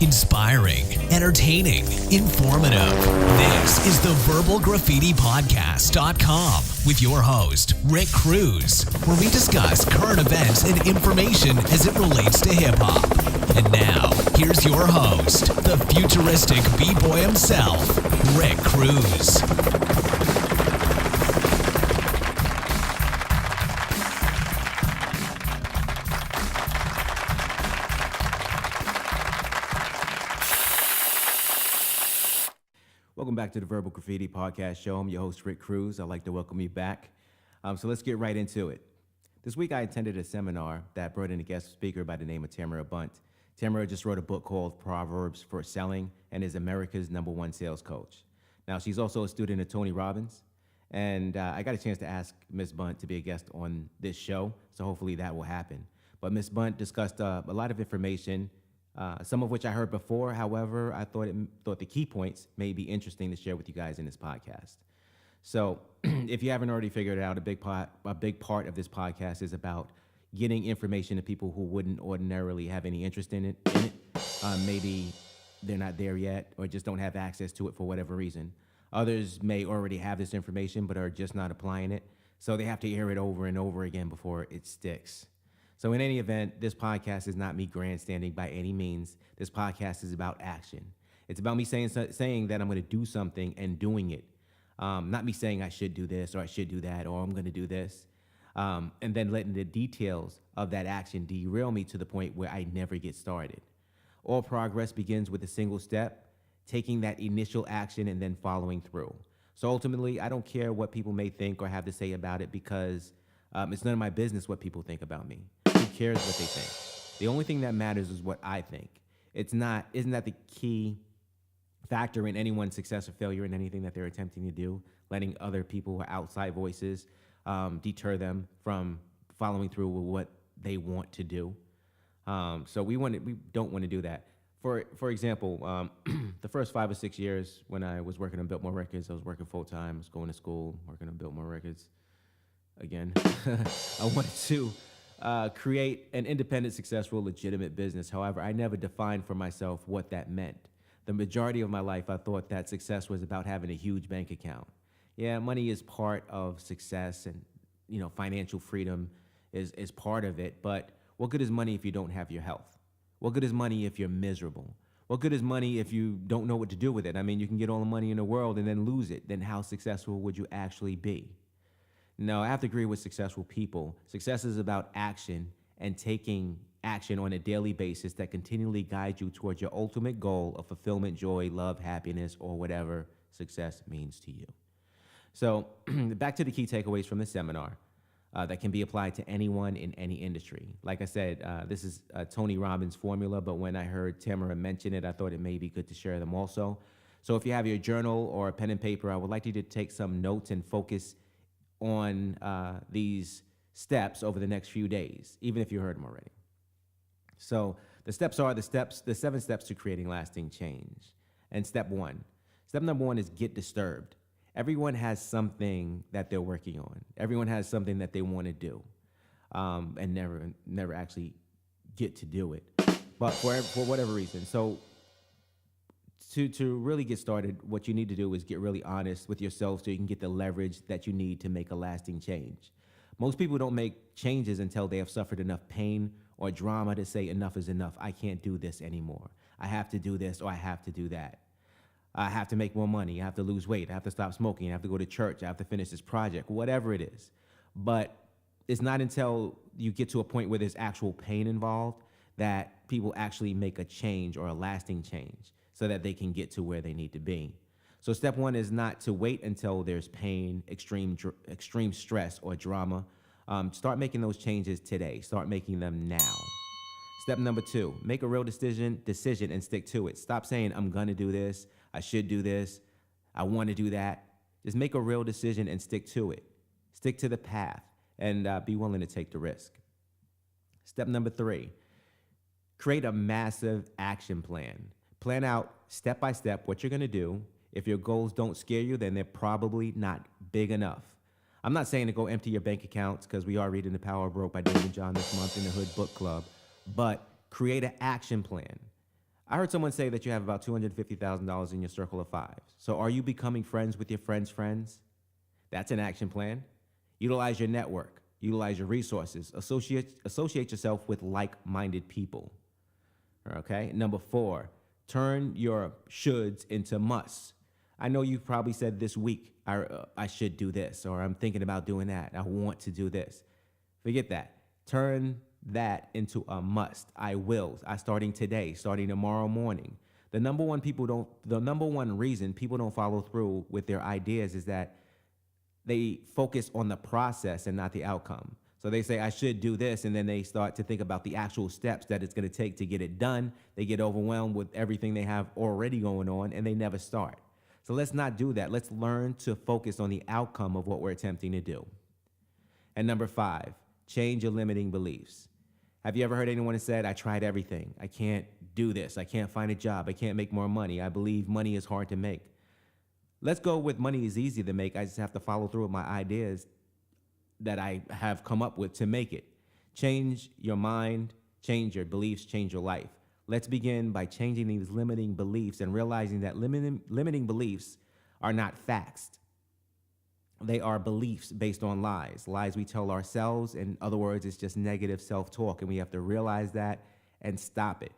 Inspiring, entertaining, informative. This is the verbalgraffitipodcast.com with your host, Rick Cruz, where we discuss current events and information as it relates to hip-hop. And now, here's your host, the futuristic b-boy himself, Rick Cruz. Welcome back to the Verbal Graffiti Podcast Show. I'm your host, Rick Cruz. I'd like to welcome you back. So let's get right into it. This week I attended a seminar that brought in a guest speaker by the name of Tamara Bunt. Tamara just wrote a book called Proverbs for Selling and is America's #1 sales coach. Now, she's also a student of Tony Robbins, and I got a chance to ask Ms. Bunt to be a guest on this show, so hopefully that will happen. But Ms. Bunt discussed a lot of information, some of which I heard before. However, I thought the key points may be interesting to share with you guys in this podcast. So if you haven't already figured it out, a big part of this podcast is about getting information to people who wouldn't ordinarily have any interest in it. Maybe they're not there yet or just don't have access to it for whatever reason. Others may already have this information but are just not applying it, so they have to hear it over and over again before it sticks. So in any event, this podcast is not me grandstanding by any means. This podcast is about action. It's about me saying that I'm going to do something and doing it. Not me saying I should do this or I should do that or I'm going to do this. And then letting the details of that action derail me to the point where I never get started. All progress begins with a single step, taking that initial action and then following through. So ultimately, I don't care what people may think or have to say about it because it's none of my business what people think about me. Who cares what they think? The only thing that matters is what I think. Isn't that the key factor in anyone's success or failure in anything that they're attempting to do? Letting other people or outside voices deter them from following through with what they want to do. So we don't want to do that. For example, the first 5 or 6 years when I was working on Biltmore Records, I was working full time. I was going to school, working on Biltmore Records. Again, I wanted to create an independent, successful, legitimate business. However, I never defined for myself what that meant. The majority of my life, I thought that success was about having a huge bank account. Yeah, money is part of success, and financial freedom is part of it. But what good is money if you don't have your health? What good is money if you're miserable? What good is money if you don't know what to do with it? I mean, you can get all the money in the world and then lose it. Then how successful would you actually be? No, I have to agree with successful people. Success is about action and taking action on a daily basis that continually guides you towards your ultimate goal of fulfillment, joy, love, happiness, or whatever success means to you. So back to the key takeaways from the seminar that can be applied to anyone in any industry. Like I said, this is Tony Robbins' formula, but when I heard Tamara mention it, I thought it may be good to share them also. So if you have your journal or a pen and paper, I would like you to take some notes and focus on these steps over the next few days, even if you heard them already. So the steps are the 7 steps to creating lasting change. And step number one is get disturbed. Everyone has something that they're working on. Everyone has something that they want to do, and never actually get to do it, but for whatever reason. So to really get started, what you need to do is get really honest with yourself so you can get the leverage that you need to make a lasting change. Most people don't make changes until they have suffered enough pain or drama to say enough is enough. I can't do this anymore. I have to do this or I have to do that. I have to make more money. I have to lose weight. I have to stop smoking. I have to go to church. I have to finish this project, whatever it is. But it's not until you get to a point where there's actual pain involved that people actually make a change or a lasting change so that they can get to where they need to be. So step 1 is not to wait until there's pain, extreme stress, or drama. Start making those changes today. Start making them now. Step number 2, make a real decision and stick to it. Stop saying, I'm going to do this, I should do this, I want to do that. Just make a real decision and stick to it. Stick to the path and be willing to take the risk. Step number 3, create a massive action plan. Plan out step by step what you're going to do. If your goals don't scare you, then they're probably not big enough. I'm not saying to go empty your bank accounts because we are reading The Power of Broke by David John this month in the Hood Book Club, but create an action plan. I heard someone say that you have about $250,000 in your circle of five. So are you becoming friends with your friends' friends? That's an action plan. Utilize your network. Utilize your resources. Associate yourself with like-minded people. Okay? Number 4, turn your shoulds into musts. I know you've probably said this week, I should do this, or I'm thinking about doing that. I want to do this. Forget that. Turn that into a must. I will. Starting today, starting tomorrow morning. The number one reason people don't follow through with their ideas is that they focus on the process and not the outcome. So they say, I should do this, and then they start to think about the actual steps that it's going to take to get it done. They get overwhelmed with everything they have already going on, and they never start. So let's not do that. Let's learn to focus on the outcome of what we're attempting to do. And number 5, change your limiting beliefs. Have you ever heard anyone who said, I tried everything. I can't do this. I can't find a job. I can't make more money. I believe money is hard to make. Let's go with money is easy to make. I just have to follow through with my ideas that I have come up with to make it. Change your mind, change your beliefs, change your life. Let's begin by changing these limiting beliefs and realizing that limiting beliefs are not facts. They are beliefs based on lies we tell ourselves. In other words, it's just negative self-talk, and we have to realize that and stop it.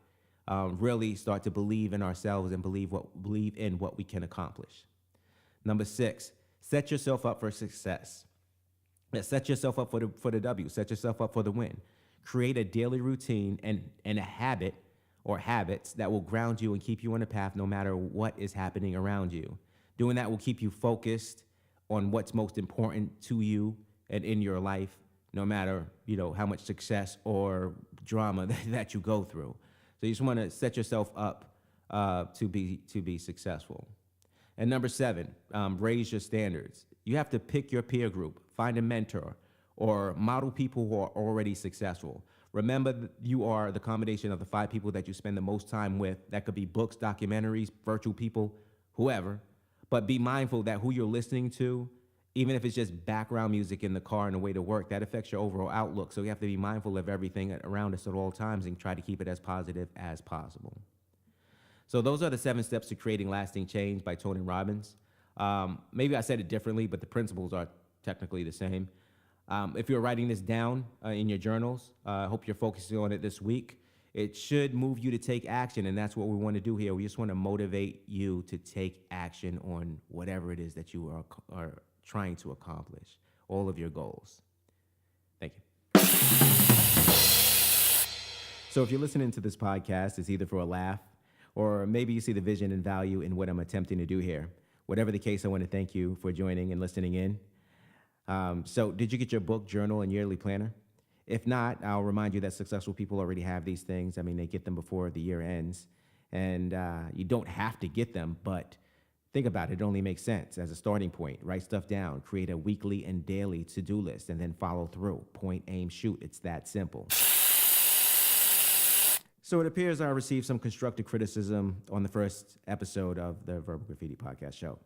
Really start to believe in ourselves and believe in what we can accomplish. Number 6, set yourself up for success. Set yourself up for the W. Set yourself up for the win. Create a daily routine and a habit or habits that will ground you and keep you on the path no matter what is happening around you. Doing that will keep you focused on what's most important to you and in your life, no matter, how much success or drama that you go through. So you just want to set yourself up to be successful. And number 7, raise your standards. You have to pick your peer group, find a mentor, or model people who are already successful. Remember, you are the combination of the 5 people that you spend the most time with. That could be books, documentaries, virtual people, whoever. But be mindful that who you're listening to, even if it's just background music in the car on the way to work, that affects your overall outlook. So you have to be mindful of everything around us at all times and try to keep it as positive as possible. So those are the 7 steps to creating lasting change by Tony Robbins. Maybe I said it differently, but the principles are technically the same. If you're writing this down in your journals, I hope you're focusing on it this week. It should move you to take action, and that's what we want to do here. We just want to motivate you to take action on whatever it is that you are trying to accomplish, all of your goals. Thank you. So if you're listening to this podcast, it's either for a laugh or maybe you see the vision and value in what I'm attempting to do here. Whatever the case, I want to thank you for joining and listening in. So did you get your book, journal, and yearly planner? If not, I'll remind you that successful people already have these things. I mean, they get them before the year ends. And you don't have to get them, but think about it. It only makes sense as a starting point. Write stuff down. Create a weekly and daily to-do list, and then follow through. Point, aim, shoot. It's that simple. So it appears I received some constructive criticism on the first episode of the Verbal Graffiti podcast show.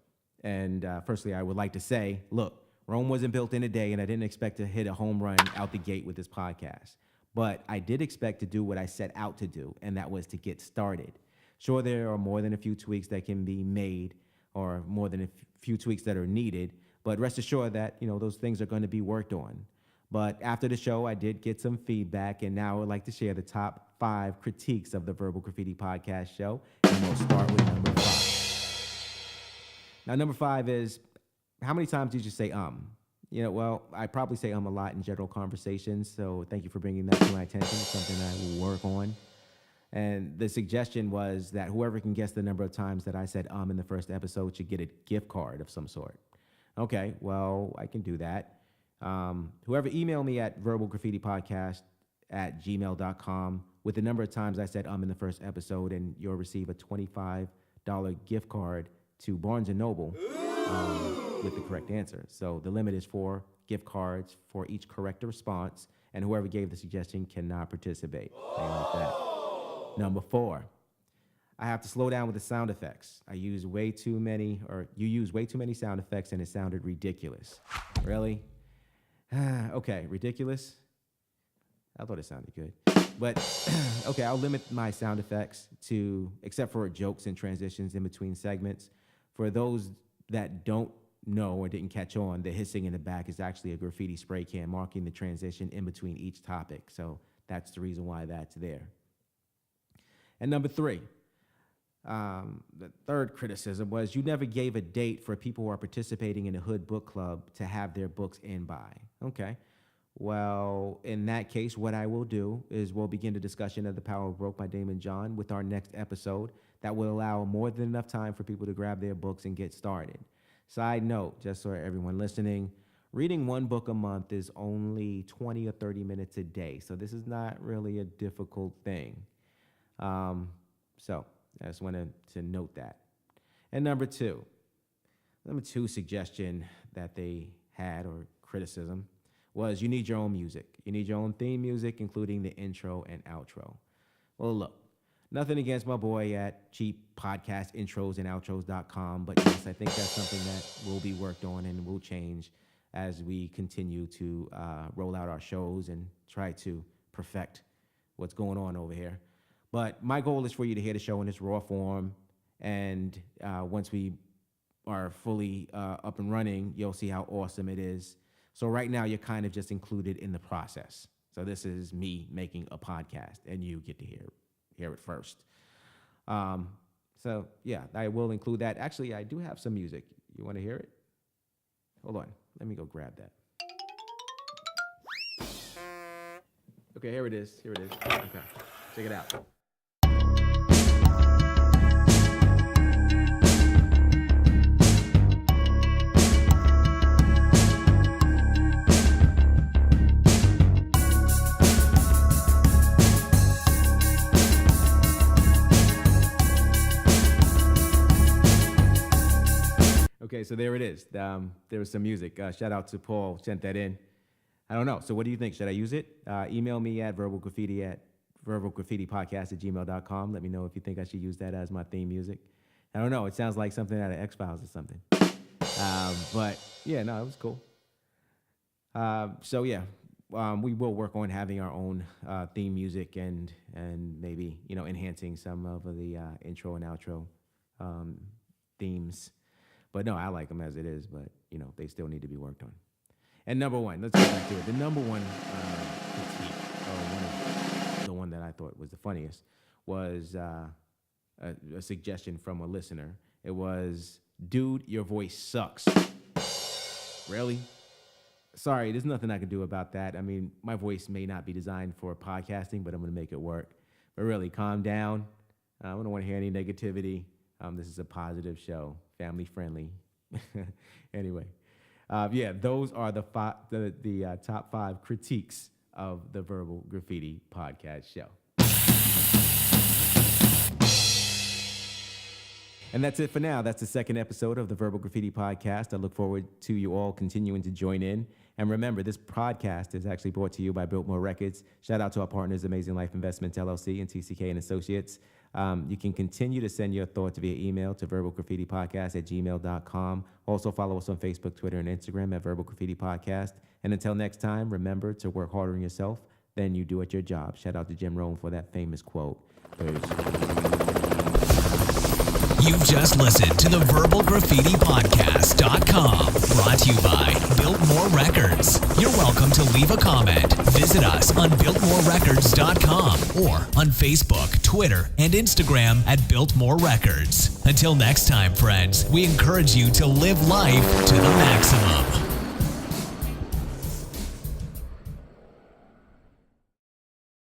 And firstly, I would like to say, look, Rome wasn't built in a day, and I didn't expect to hit a home run out the gate with this podcast. But I did expect to do what I set out to do, and that was to get started. Sure, there are more than a few tweaks that can be made, or more than a few tweaks that are needed, but rest assured that, those things are going to be worked on. But after the show, I did get some feedback, and now I would like to share the top 5 critiques of the Verbal Graffiti podcast show, and we'll start with number 5. Now, number 5 is, how many times did you say Well, I probably say a lot in general conversations, so thank you for bringing that to my attention. It's something I will work on. And the suggestion was that whoever can guess the number of times that I said in the first episode should get a gift card of some sort. Okay, well, I can do that. Whoever emailed me at verbalgraffitipodcast@gmail.com with the number of times I said in the first episode, and you'll receive a $25 gift card to Barnes & Noble with the correct answer. So the limit is 4 gift cards for each correct response, and whoever gave the suggestion cannot participate. They like that. Number 4, I have to slow down with the sound effects. You use way too many sound effects, and it sounded ridiculous. Really? Okay, ridiculous? I thought it sounded good. But, okay, I'll limit my sound effects to, except for jokes and transitions in between segments. For those that don't know or didn't catch on, the hissing in the back is actually a graffiti spray can marking the transition in between each topic. So that's the reason why that's there. And number 3, the third criticism was you never gave a date for people who are participating in the Hood Book Club to have their books in by. Okay. Well, in that case, what I will do is we'll begin the discussion of The Power of Broke by Damon John with our next episode that will allow more than enough time for people to grab their books and get started. Side note, just so everyone listening, reading one book a month is only 20 or 30 minutes a day, so this is not really a difficult thing. So I just wanted to note that. And number two suggestion that they had, or criticism, was you need your own music. You need your own theme music, including the intro and outro. Well, look, nothing against my boy at cheappodcastintros-and-outros.com, but yes, I think that's something that will be worked on and will change as we continue to roll out our shows and try to perfect what's going on over here. But my goal is for you to hear the show in its raw form, and once we are fully up and running, you'll see how awesome it is. So right now, you're kind of just included in the process. So this is me making a podcast, and you get to hear it first. So yeah, I will include that. Actually, I do have some music. You want to hear it? Hold on. Let me go grab that. Okay, here it is. Okay, check it out. Okay, so there it is. There was some music. Shout out to Paul, sent that in. I don't know. So what do you think? Should I use it? Email me at verbalgraffiti@verbalgraffitipodcast@gmail.com. Let me know if you think I should use that as my theme music. I don't know. It sounds like something out of X-Files or something. But yeah, no, it was cool. So yeah, we will work on having our own theme music and maybe, enhancing some of the intro and outro themes. But no, I like them as it is, but, they still need to be worked on. And number one, let's get back to it. The number one critique, or the one that I thought was the funniest, was a suggestion from a listener. It was, dude, your voice sucks. Really? Sorry, there's nothing I can do about that. I mean, my voice may not be designed for podcasting, but I'm going to make it work. But really, calm down. I don't want to hear any negativity. This is a positive show, family friendly. Anyway, those are the top 5 critiques of the Verbal Graffiti podcast show. And that's it for now. That's the second episode of the Verbal Graffiti podcast. I look forward to you all continuing to join in. And remember, this podcast is actually brought to you by Biltmore Records. Shout out to our partners, Amazing Life Investments, LLC, and TCK and Associates. You can continue to send your thoughts via email to verbalgraffitipodcast@gmail.com. Also follow us on Facebook, Twitter, and Instagram at Verbal Graffiti Podcast. And until next time, remember to work harder on yourself than you do at your job. Shout out to Jim Rome for that famous quote. Peace. You've just listened to the verbalgraffitipodcast.com, brought to you by Biltmore Records. You're welcome to leave a comment. Visit us on biltmorerecords.com or on Facebook, Twitter, and Instagram at Biltmore Records. Until next time, friends, we encourage you to live life to the maximum.